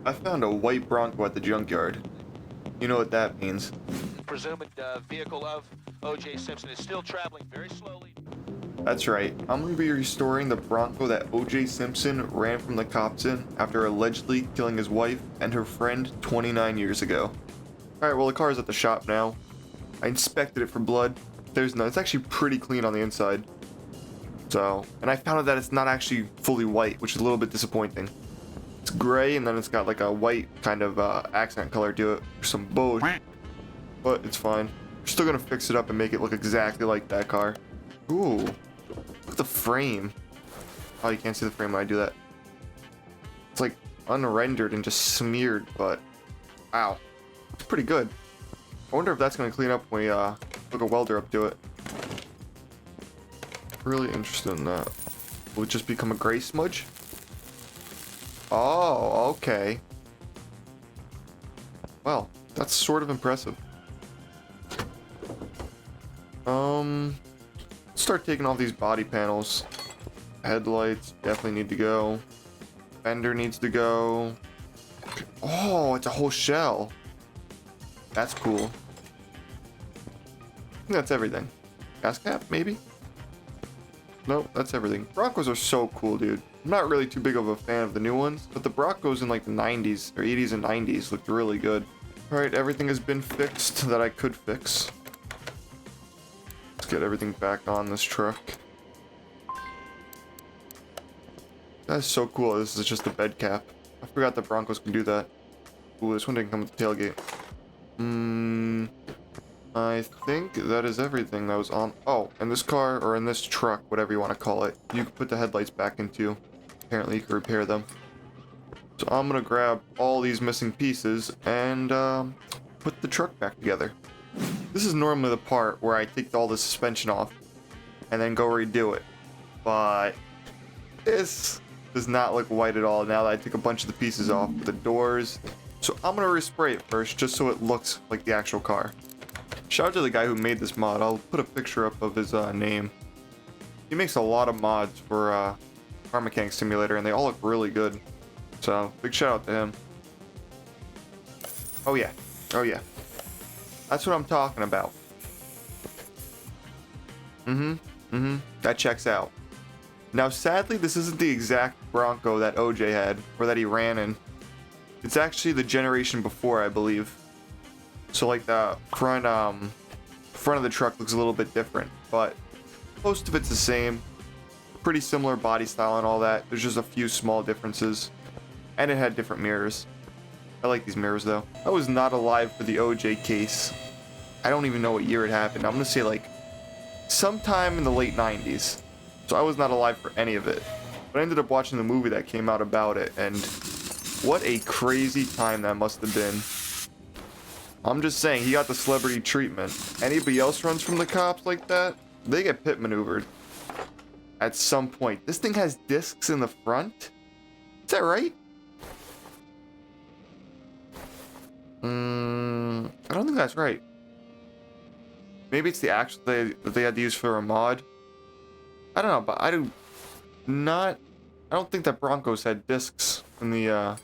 I found a white Bronco at the junkyard. You know what that means. Presumed vehicle of O.J. Simpson is still traveling very slowly. That's right. I'm going to be restoring the Bronco that O.J. Simpson ran from the cops in after allegedly killing his wife and her friend 29 years ago. Alright, well the car is at the shop now. I inspected it for blood. There's no, it's actually pretty clean on the inside. So, and I found out that it's not actually fully white, which is a little bit disappointing. It's gray and then it's got like a white kind of accent color to it. Some bullshit. But it's fine. We're still gonna fix it up and make it look exactly like that car. Ooh. Look at the frame. Oh, you can't see the frame when I do that. It's like unrendered and just smeared, but wow. It's pretty good. I wonder if that's gonna clean up when we hook a welder up to it. Really interested in that. Will it just become a gray smudge? Oh, okay. Well, that's sort of impressive. Start taking off these body panels. Headlights definitely need to go. Fender needs to go. Oh, it's a whole shell. That's cool. I think that's everything. Gas cap, maybe? Nope, that's everything. Broncos are so cool, dude. I'm not really too big of a fan of the new ones, but the Broncos in like the 90s or 80s and 90s looked really good. Alright, everything has been fixed that I could fix. Let's get everything back on this truck. That's so cool. This is just the bed cap. I forgot the Broncos can do that. Ooh, this one didn't come with the tailgate. I think that is everything that was on. Oh, in this car, or in this truck, whatever you want to call it, you can put the headlights back into. Apparently you can repair them. So I'm gonna grab all these missing pieces and put the truck back together. This is normally the part where I take all the suspension off and then go redo it. But this does not look white at all now that I took a bunch of the pieces off. The doors. So I'm gonna respray it first just so it looks like the actual car. Shout out to the guy who made this mod. I'll put a picture up of his name. He makes a lot of mods for Car Mechanic Simulator and they all look really good. So big shout out to him. Oh yeah. Oh yeah. That's what I'm talking about. That checks out. Now sadly this isn't the exact Bronco that OJ had or that he ran in. It's actually the generation before, I believe. So like the front of the truck looks a little bit different, but most of it's the same. Pretty similar body style and all that. There's just a few small differences. And it had different mirrors. I like these mirrors though. I was not alive for the OJ case. I don't even know what year it happened. I'm gonna say like sometime in the late 90s. So I was not alive for any of it. But I ended up watching the movie that came out about it, and what a crazy time that must have been. I'm just saying, he got the celebrity treatment. Anybody else runs from the cops like that, they get pit maneuvered. At some point. This thing has discs in the front? Is that right? I don't think that's right. Maybe it's the actual that they had to use for a mod. I don't know, but I don't think that Broncos had discs in the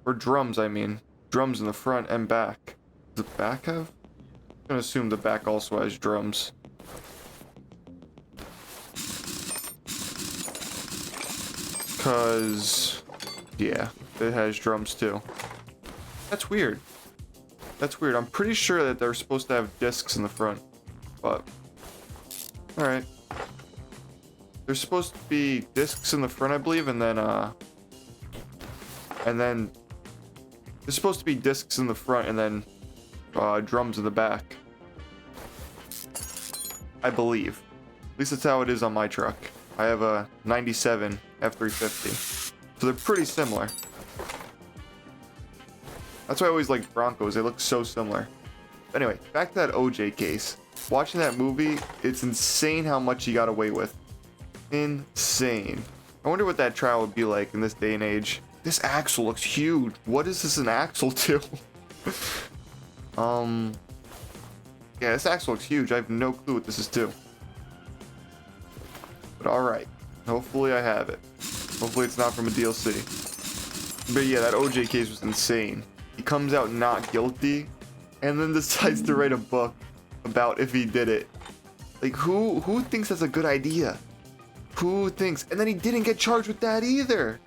or drums, I mean. Drums in the front and back. Does the back have? I'm gonna assume the back also has drums. Cause yeah, it has drums too. That's weird. That's weird. I'm pretty sure that they're supposed to have discs in the front. But alright. There's supposed to be discs in the front, I believe, and then there's supposed to be discs in the front and then drums in the back. I believe. At least that's how it is on my truck. I have a 97 F350. So they're pretty similar. That's why I always like Broncos. They look so similar. Anyway, back to that OJ case. Watching that movie, it's insane how much he got away with. Insane. I wonder what that trial would be like in this day and age. This axle looks huge. What is this an axle to? Yeah, this axle looks huge. I have no clue what this is to. But alright. Hopefully I have it. Hopefully it's not from a DLC. But yeah, that OJ case was insane. He comes out not guilty and then decides to write a book about if he did it. Like, who thinks that's a good idea? Who thinks? And then he didn't get charged with that either.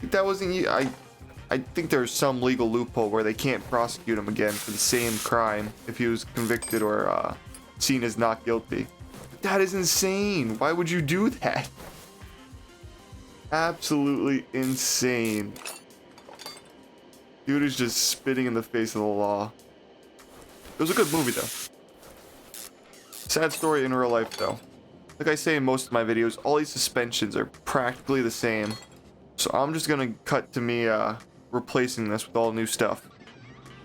That wasn't. I think there's some legal loophole where they can't prosecute him again for the same crime if he was convicted or seen as not guilty. That is insane. Why would you do that? Absolutely insane. Dude is just spitting in the face of the law. It was a good movie though. Sad story in real life though. Like I say in most of my videos, all these suspensions are practically the same. So I'm just gonna cut to me replacing this with all new stuff.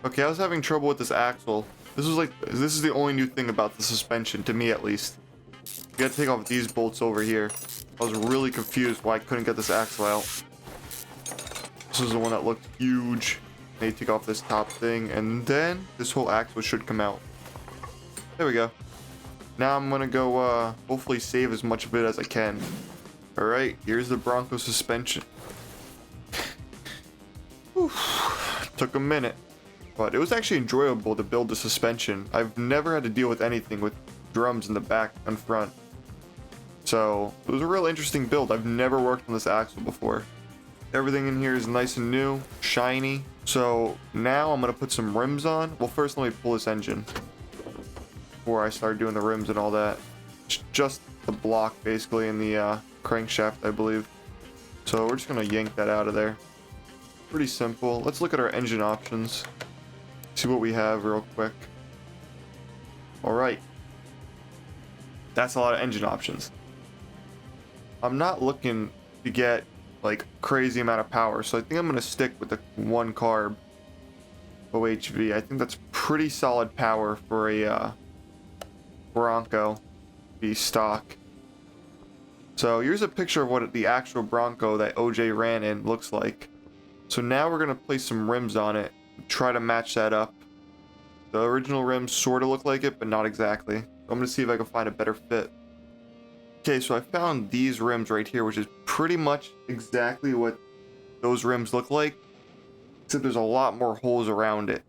Okay, I was having trouble with this axle. This is the only new thing about the suspension, to me at least. You gotta take off these bolts over here. I was really confused why I couldn't get this axle out. This is the one that looked huge. They take off this top thing, and then this whole axle should come out. There we go. Now I'm gonna go hopefully save as much of it as I can. Alright, here's the Bronco suspension. Took a minute, but it was actually enjoyable to build the suspension. I've never had to deal with anything with drums in the back and front. So it was a real interesting build. I've never worked on this axle before. Everything in here is nice and new, shiny. So now I'm gonna put some rims on. Well, first let me pull this engine before I start doing the rims and all that. It's just the block basically in the crankshaft, I believe. So we're just gonna yank that out of there. Pretty simple. Let's look at our engine options. See what we have real quick. Alright. That's a lot of engine options. I'm not looking to get like crazy amount of power, so I think I'm gonna stick with the 1 carb OHV. I think that's pretty solid power for a Bronco be stock. So here's a picture of what the actual Bronco that OJ ran in looks like. So now we're gonna place some rims on it, try to match that up. The original rims sort of look like it, but not exactly. I'm gonna see if I can find a better fit. Okay, so I found these rims right here, which is pretty much exactly what those rims look like, except there's a lot more holes around it.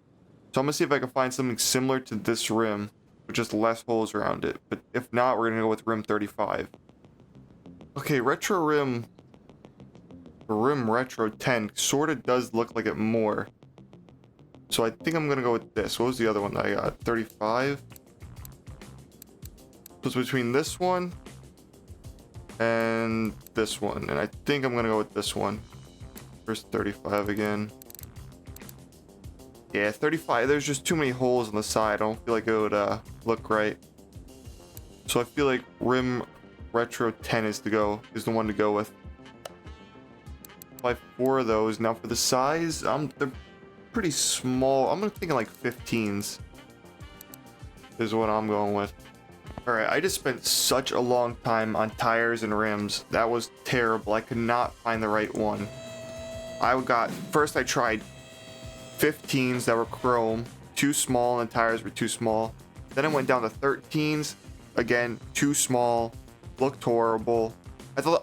So I'm gonna see if I can find something similar to this rim, with just less holes around it. But if not, we're gonna go with rim 35. Okay, retro rim retro 10 sort of does look like it more. So I think I'm gonna go with this. What was the other one that I got? 35. So it's between this one and this one, and I think I'm gonna go with this one. Where's 35 again? Yeah, 35. There's just too many holes on the side. I don't feel like it would look right. So I feel like rim retro 10 is the one to go with. Buy 4 of those. Now for the size, they're pretty small. I'm thinking like 15s is what I'm going with. Alright, I just spent such a long time on tires and rims. That was terrible. I could not find the right one. First I tried 15s that were chrome, too small, and the tires were too small. Then I went down to 13s, again, too small, looked horrible.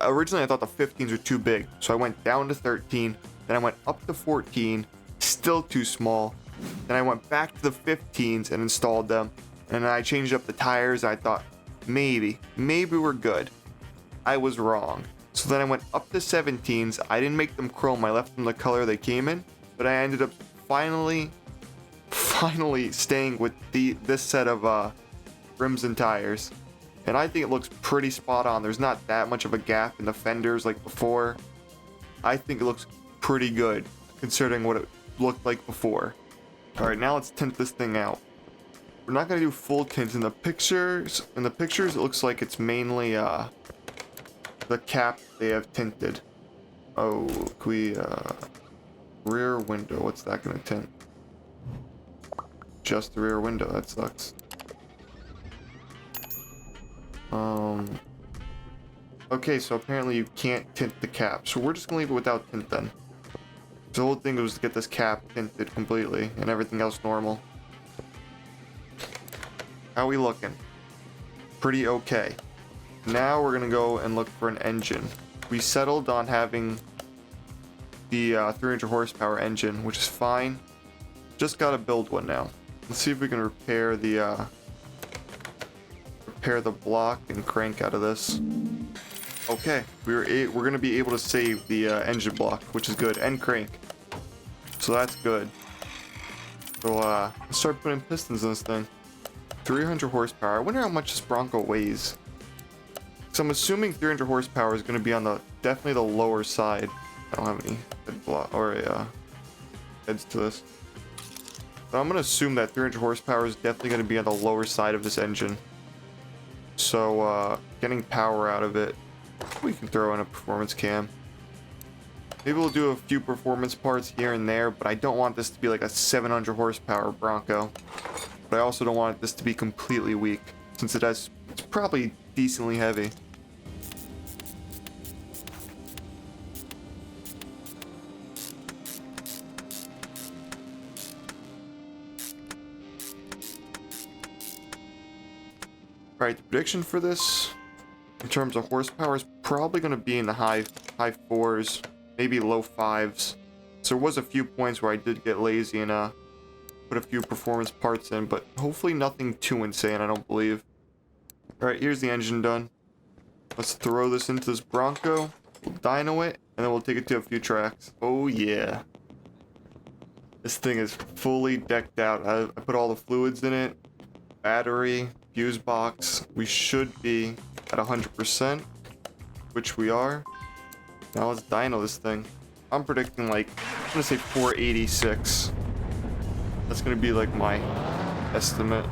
Originally I thought the 15s were too big, so I went down to 13, then I went up to 14, still too small. Then I went back to the 15s and installed them, and then I changed up the tires, and I thought, maybe we're good. I was wrong. So then I went up to 17s. I didn't make them chrome, I left them the color they came in, but I ended up finally staying with this set of rims and tires. And I think it looks pretty spot on. There's not that much of a gap in the fenders like before. I think it looks pretty good considering what it looked like before. Alright, now let's tint this thing out. We're not going to do full tint. In the pictures, it looks like it's mainly the cap they have tinted. Oh, can we rear window, what's that going to tint? Just the rear window, that sucks. Okay, so apparently you can't tint the cap, so we're just gonna leave it without tint then. The whole thing was to get this cap tinted completely and everything else normal. How we looking? Pretty okay. Now we're gonna go and look for an engine. We settled on having the 300 horsepower engine, which is fine. Just gotta build one now. Let's see if we can repair the block and crank out of this. Okay, we're gonna be able to save the engine block, which is good, and crank. So that's good. So let's start putting pistons in this thing. 300 horsepower. I wonder how much this Bronco weighs. So I'm assuming 300 horsepower is going to be on the definitely the lower side. I don't have any head block or heads to this. But I'm going to assume that 300 horsepower is definitely going to be on the lower side of this engine. So getting power out of it, we can throw in a performance cam. Maybe we'll do a few performance parts here and there, but I don't want this to be like a 700 horsepower Bronco. But I also don't want this to be completely weak, since it's probably decently heavy. Alright, the prediction for this, in terms of horsepower, is probably going to be in the high fours, maybe low fives. So there was a few points where I did get lazy and put a few performance parts in, but hopefully nothing too insane, I don't believe. Alright, here's the engine done. Let's throw this into this Bronco, we'll dyno it, and then we'll take it to a few tracks. Oh yeah. This thing is fully decked out. I put all the fluids in it, battery, fuse box. We should be at 100%, which we are. Now let's dyno this thing. I'm predicting like, I'm gonna say 486. That's gonna be like my estimate.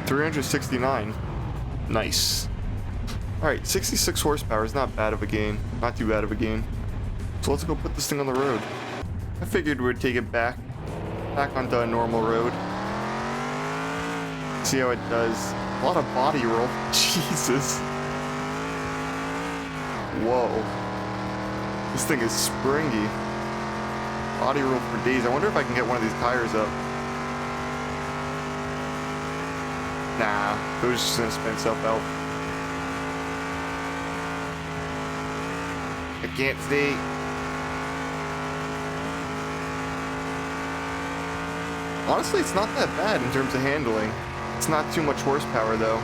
$369. Nice. Alright, 66 horsepower is not bad of a gain. Not too bad of a gain. So let's go put this thing on the road. I figured we'd take it back onto a normal road. See how it does. A lot of body roll. Jesus. Whoa. This thing is springy. Body roll for days. I wonder if I can get one of these tires up. Nah, it was just gonna spin itself out. I can't see. Honestly, it's not that bad in terms of handling. It's not too much horsepower though.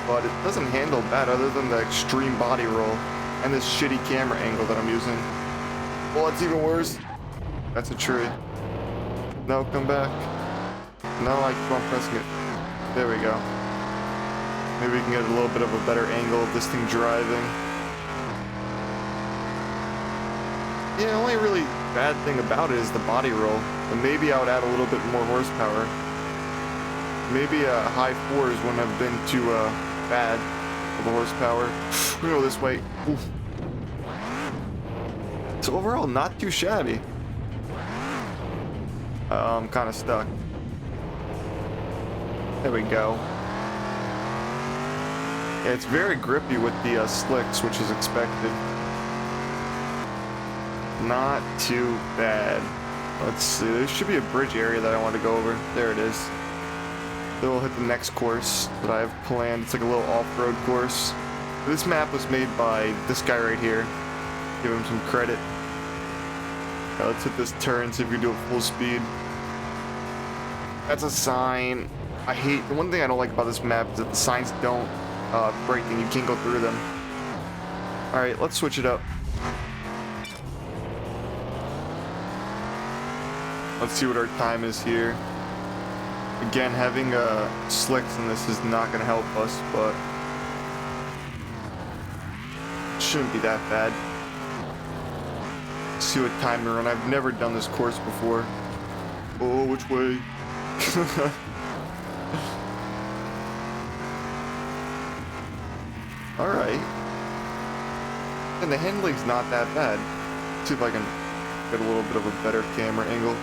But it doesn't handle bad other than the extreme body roll and this shitty camera angle that I'm using. Well, it's even worse. That's a tree. No, come back. No, I keep on pressing it. There we go. Maybe we can get a little bit of a better angle of this thing driving. Yeah, the only really bad thing about it is the body roll. But maybe I would add a little bit more horsepower. Maybe high fours wouldn't have been too bad for the horsepower. We go this way. Oof. So overall, not too shabby. I'm kind of stuck. There we go. Yeah, it's very grippy with the slicks, which is expected. Not too bad. Let's see, there should be a bridge area that I want to go over. There it is. Then we'll hit the next course that I have planned. It's like a little off-road course. This map was made by this guy right here. Give him some credit. Let's hit this turn, see if we can do it full speed. That's a sign. I hate, the one thing I don't like about this map is that the signs don't break and you can't go through them. Alright, let's switch it up. Let's see what our time is here. Again, having slicks in this is not going to help us, but it shouldn't be that bad. Let's see what time we're on. I've never done this course before. Oh, which way? Alright. And the handling's not that bad. Let's see if I can get a little bit of a better camera angle.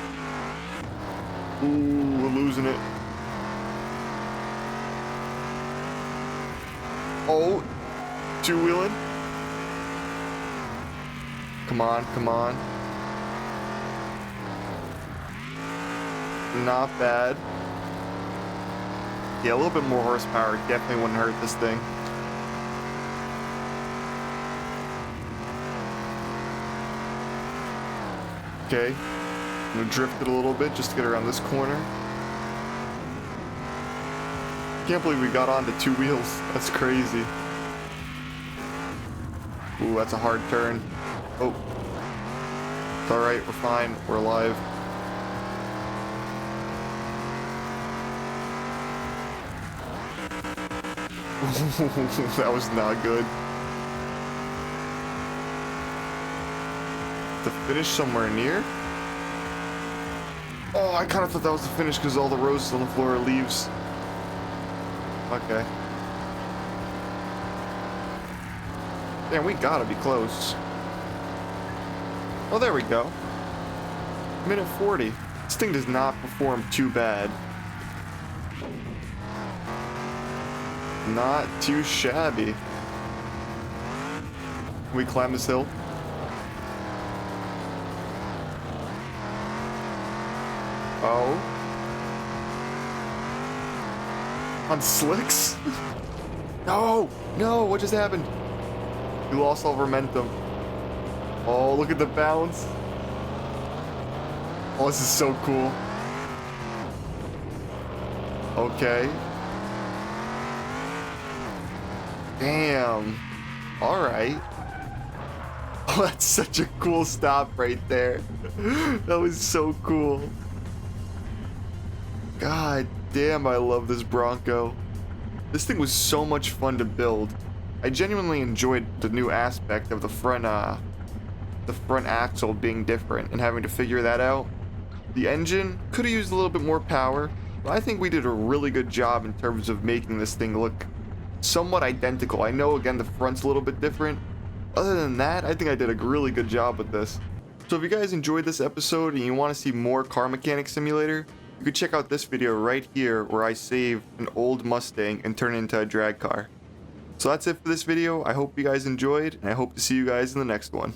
Ooh, we're losing it. Oh, two-wheeling. Come on, come on. Not bad. Yeah, a little bit more horsepower definitely wouldn't hurt this thing. Okay, I'm gonna drift it a little bit just to get around this corner. Can't believe we got onto two wheels. That's crazy. Ooh, that's a hard turn. Oh. It's alright, we're fine. We're alive. That was not good. The finish somewhere near? Oh, I kind of thought that was the finish because all the roses on the floor are leaves. Okay. Damn, we gotta be close. Oh, there we go. Minute 40. This thing does not perform too bad. Not too shabby. Can we climb this hill? Oh. On slicks? No! No, what just happened? We lost all momentum. Oh, look at the bounce. Oh, this is so cool. Okay. Damn. Alright. Oh, that's such a cool stop right there. That was so cool. God damn, I love this Bronco. This thing was so much fun to build. I genuinely enjoyed the new aspect of the front axle being different and having to figure that out. The engine could have used a little bit more power, but I think we did a really good job in terms of making this thing look somewhat identical. I know, again, the front's a little bit different. Other than that, I think I did a really good job with this. So if you guys enjoyed this episode and you want to see more Car Mechanic Simulator, you could check out this video right here where I saved an old Mustang and turned it into a drag car. So that's it for this video. I hope you guys enjoyed, and I hope to see you guys in the next one.